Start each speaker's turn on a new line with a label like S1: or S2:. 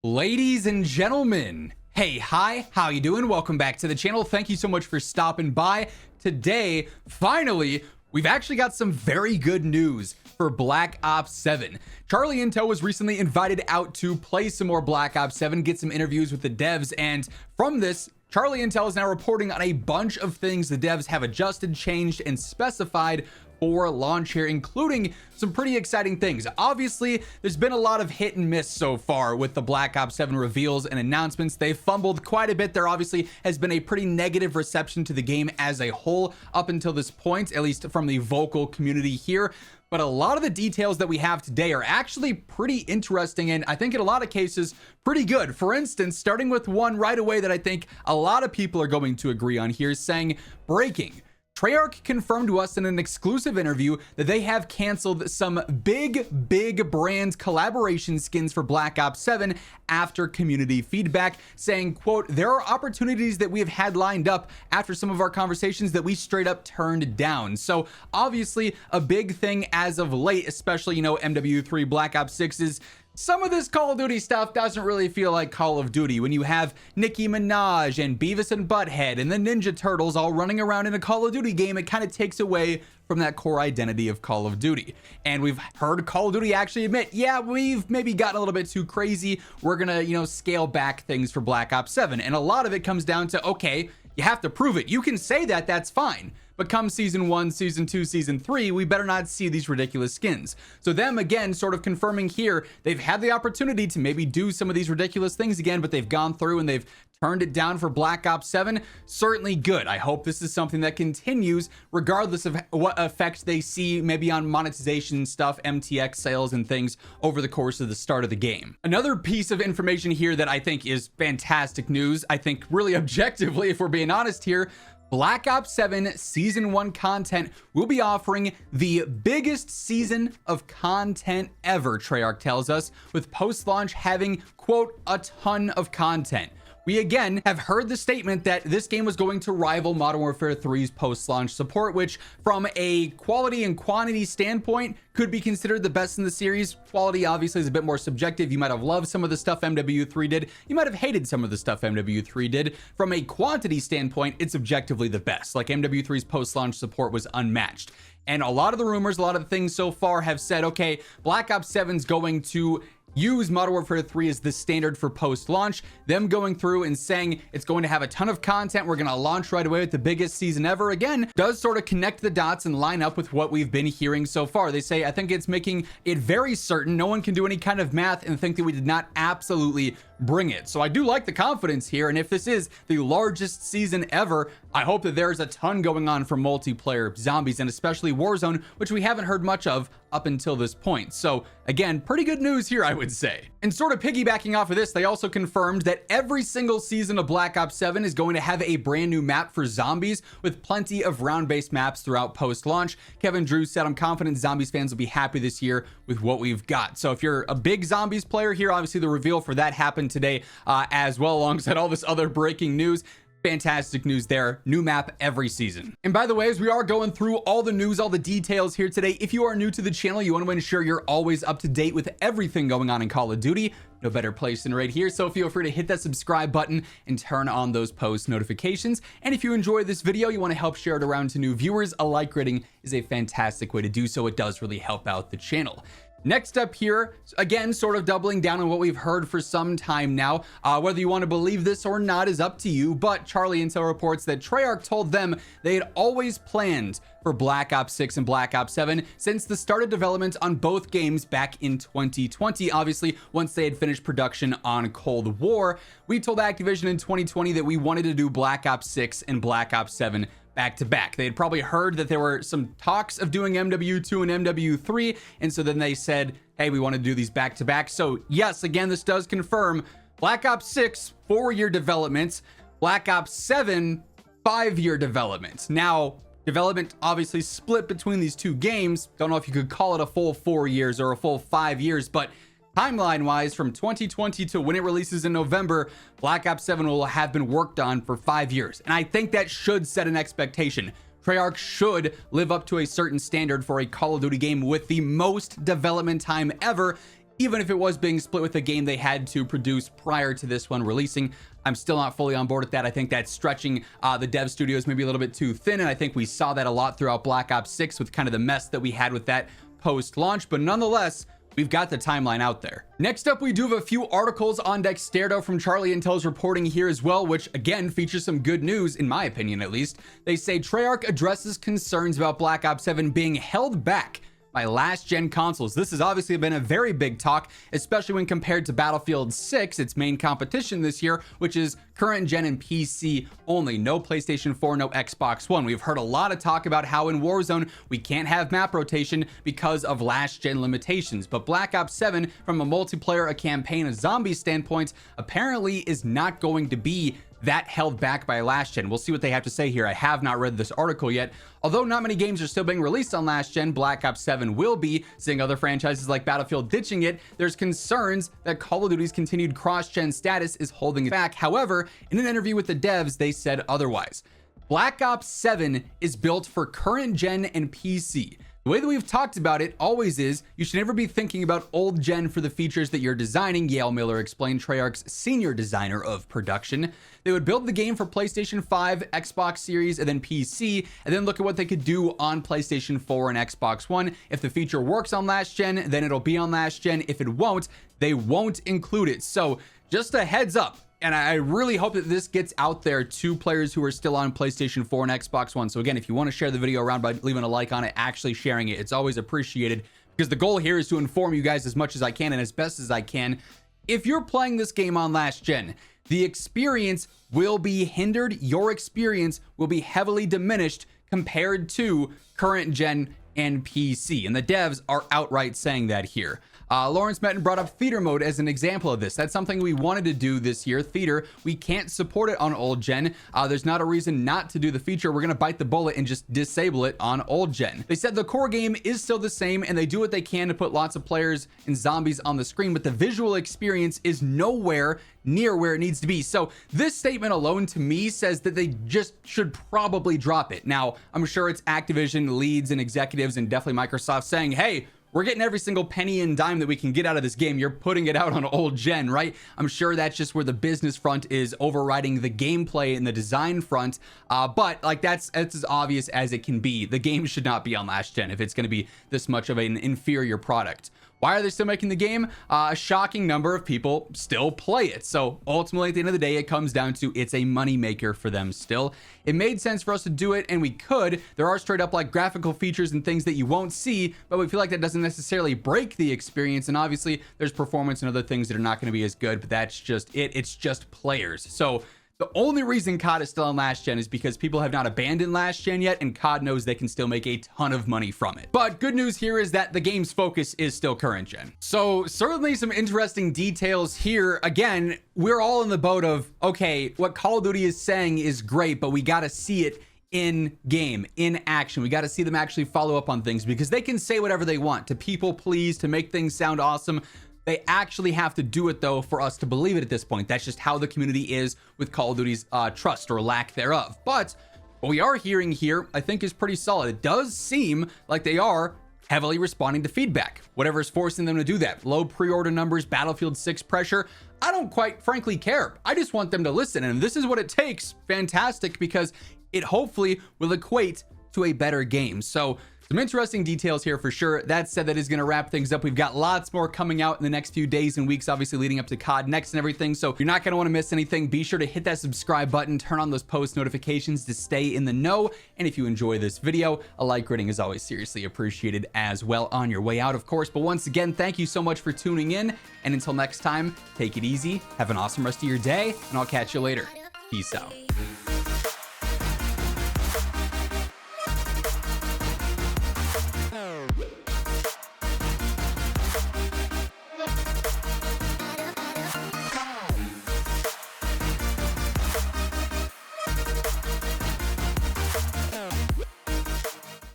S1: Ladies and gentlemen, hey, hi, how you doing? Welcome back to the channel. Thank you so much for stopping by. Today, finally, we've actually got some very good news for Black Ops 7. Charlie Intel was recently invited out to play some more Black Ops 7, get some interviews with the devs, and from this, Charlie Intel is now reporting on a bunch of things the devs have adjusted, changed, and specified for launch here, including some pretty exciting things. Obviously, there's been a lot of hit and miss so far with the Black Ops 7 reveals and announcements. They've fumbled quite a bit. There obviously has been a pretty negative reception to the game as a whole up until this point, at least from the vocal community here. But a lot of the details that we have today are actually pretty interesting, and I think in a lot of cases pretty good. For instance, starting with one right away that I think a lot of people are going to agree on here, saying breaking. Treyarch confirmed to us in an exclusive interview that they have canceled some big brand collaboration skins for Black Ops 7 after community feedback, saying, quote, there are opportunities that we have had lined up after some of our conversations that we straight up turned down. So obviously a big thing as of late, especially, you know, MW3 Black Ops 6 is some of this Call of Duty stuff doesn't really feel like Call of Duty. When you have Nicki Minaj and Beavis and Butthead and the Ninja Turtles all running around in a Call of Duty game, it kind of takes away from that core identity of Call of Duty. And we've heard Call of Duty actually admit, yeah, we've maybe gotten a little bit too crazy. We're gonna, you know, scale back things for Black Ops 7. And a lot of it comes down to, okay, you have to prove it. You can say that, that's fine. But come season 1, season 2, season 3, we better not see these ridiculous skins. So them again, sort of confirming here, they've had the opportunity to maybe do some of these ridiculous things again, but they've gone through and they've turned it down for Black Ops 7. Certainly good. I hope this is something that continues regardless of what effect they see maybe on monetization stuff, MTX sales and things over the course of the start of the game. Another piece of information here that I think is fantastic news, I think really objectively, if we're being honest here, Black Ops 7 Season 1 content will be offering the biggest season of content ever, Treyarch tells us, with post-launch having, quote, a ton of content. We again have heard the statement that this game was going to rival Modern Warfare 3's post-launch support, which from a quality and quantity standpoint could be considered the best in the series. Quality obviously is a bit more subjective. You might have loved some of the stuff MW3 did. You might have hated some of the stuff MW3 did. From a quantity standpoint, it's objectively the best. Like MW3's post-launch support was unmatched. And a lot of the rumors, a lot of the things so far have said, okay, Black Ops 7's going to use Modern Warfare 3 as the standard for post-launch. Them going through and saying it's going to have a ton of content. We're going to launch right away with the biggest season ever. Again, does sort of connect the dots and line up with what we've been hearing so far. They say, I think it's making it very certain no one can do any kind of math and think that we did not absolutely bring it. So I do like the confidence here. And if this is the largest season ever, I hope that there's a ton going on for multiplayer, zombies, and especially Warzone, which we haven't heard much of up until this point. So again, pretty good news here, I would say. And sort of piggybacking off of this, they also confirmed that every single season of Black Ops 7 is going to have a brand new map for zombies with plenty of round-based maps throughout post-launch. Kevin Drew said, I'm confident zombies fans will be happy this year with what we've got. So if you're a big zombies player here, obviously the reveal for that happened today as well, alongside all this other breaking news. Fantastic news there. New map every season. And by the way, as we are going through all the news, all the details here today, if you are new to the channel, you want to ensure you're always up to date with everything going on in Call of Duty, no better place than right here. So feel free to hit that subscribe button and turn on those post notifications. And if you enjoy this video, you want to help share it around to new viewers, a like rating is a fantastic way to do so. It does really help out the channel. Next up here, again, sort of doubling down on what we've heard for some time now. Whether you want to believe this or not is up to you, but Charlie Intel reports that Treyarch told them they had always planned for Black Ops 6 and Black Ops 7 since the start of development on both games back in 2020. Obviously, once they had finished production on Cold War, we told Activision in 2020 that we wanted to do Black Ops 6 and Black Ops 7 back to back. They had probably heard that there were some talks of doing MW2 and MW3, and so then they said, hey, we want to do these back to back. So yes, again, this does confirm Black Ops 6 4-year development, Black Ops 7 5-year development. Now, development obviously split between these two games. Don't know if you could call it a full 4 years or a full 5 years, but timeline wise, from 2020 to when it releases in November, Black Ops 7 will have been worked on for 5 years. And I think that should set an expectation. Treyarch should live up to a certain standard for a Call of Duty game with the most development time ever. even if it was being split with the game they had to produce prior to this one releasing. I'm still not fully on board with that. I think that's stretching the dev studios maybe a little bit too thin, and I think we saw that a lot throughout Black Ops 6 with kind of the mess that we had with that post-launch, but nonetheless, we've got the timeline out there. Next up, we do have a few articles on Dexterdo from Charlie Intel's reporting here as well, which again features some good news, in my opinion at least. They say Treyarch addresses concerns about Black Ops 7 being held back by last-gen consoles. This has obviously been a very big talk, especially when compared to Battlefield 6, its main competition this year, which is current gen and PC only. No PlayStation 4, no Xbox One. We've heard a lot of talk about how in Warzone we can't have map rotation because of last-gen limitations, but Black Ops 7, from a multiplayer, a campaign, a zombie standpoint, apparently is not going to be that held back by last gen. We'll see what they have to say here. I have not read this article yet. Although not many games are still being released on last gen, Black Ops 7 will be, seeing other franchises like Battlefield ditching it. There's concerns that Call of Duty's continued cross-gen status is holding it back. However, in an interview with the devs, they said otherwise. Black Ops 7 is built for current gen and PC. The way that we've talked about it always is you should never be thinking about old gen for the features that you're designing, Yale Miller explained, Treyarch's senior designer of production. They would build the game for PlayStation 5, Xbox Series, and then PC, and then look at what they could do on PlayStation 4 and Xbox One. If the feature works on last gen, then it'll be on last gen. If it won't, they won't include it. So just a heads up. And I really hope that this gets out there to players who are still on PlayStation 4 and Xbox One. So again, if you want to share the video around by leaving a like on it, actually sharing it, it's always appreciated, because the goal here is to inform you guys as much as I can and as best as I can. If you're playing this game on last gen, the experience will be hindered. Your experience will be heavily diminished compared to current gen and PC. And the devs are outright saying that here. Lawrence Metten brought up theater mode as an example of this. That's something we wanted to do this year. Theater, we can't support it on old gen. There's not a reason not to do the feature. We're going to bite the bullet and just disable it on old gen. They said the core game is still the same and they do what they can to put lots of players and zombies on the screen, but the visual experience is nowhere near where it needs to be. So this statement alone to me says that they just should probably drop it. Now, I'm sure it's Activision leads and executives and definitely Microsoft saying, hey, we're getting every single penny and dime that we can get out of this game. You're putting it out on old gen, right? I'm sure that's just where the business front is overriding the gameplay and the design front. But like that's as obvious as it can be. The game should not be on last gen if it's going to be this much of an inferior product. Why are they still making the game? A shocking number of people still play it. So ultimately, at the end of the day, it comes down to it's a moneymaker for them still. It made sense for us to do it, and we could. There are straight up like graphical features and things that you won't see, but we feel like that doesn't necessarily break the experience. And obviously, there's performance and other things that are not going to be as good, but that's just it. It's just players. So the only reason COD is still on last gen is because people have not abandoned last gen yet, and COD knows they can still make a ton of money from it. But good news here is that the game's focus is still current gen. So certainly some interesting details here. Again, we're all in the boat of, okay, what Call of Duty is saying is great, but we got to see it in game, in action. We got to see them actually follow up on things, because they can say whatever they want to people please, to make things sound awesome. They actually have to do it, though, for us to believe it at this point. That's just how the community is with Call of Duty's trust or lack thereof. But what we are hearing here, I think, is pretty solid. It does seem like they are heavily responding to feedback, whatever is forcing them to do that. Low pre-order numbers, Battlefield 6 pressure. I don't quite frankly care. I just want them to listen. And if this is what it takes, fantastic, because it hopefully will equate to a better game. So some interesting details here for sure. That said, that is going to wrap things up. We've got lots more coming out in the next few days and weeks, obviously leading up to COD Next and everything. So you're not going to want to miss anything. Be sure to hit that subscribe button, turn on those post notifications to stay in the know. And if you enjoy this video, a like rating is always seriously appreciated as well on your way out, of course. But once again, thank you so much for tuning in. And until next time, take it easy. Have an awesome rest of your day, and I'll catch you later. Peace out.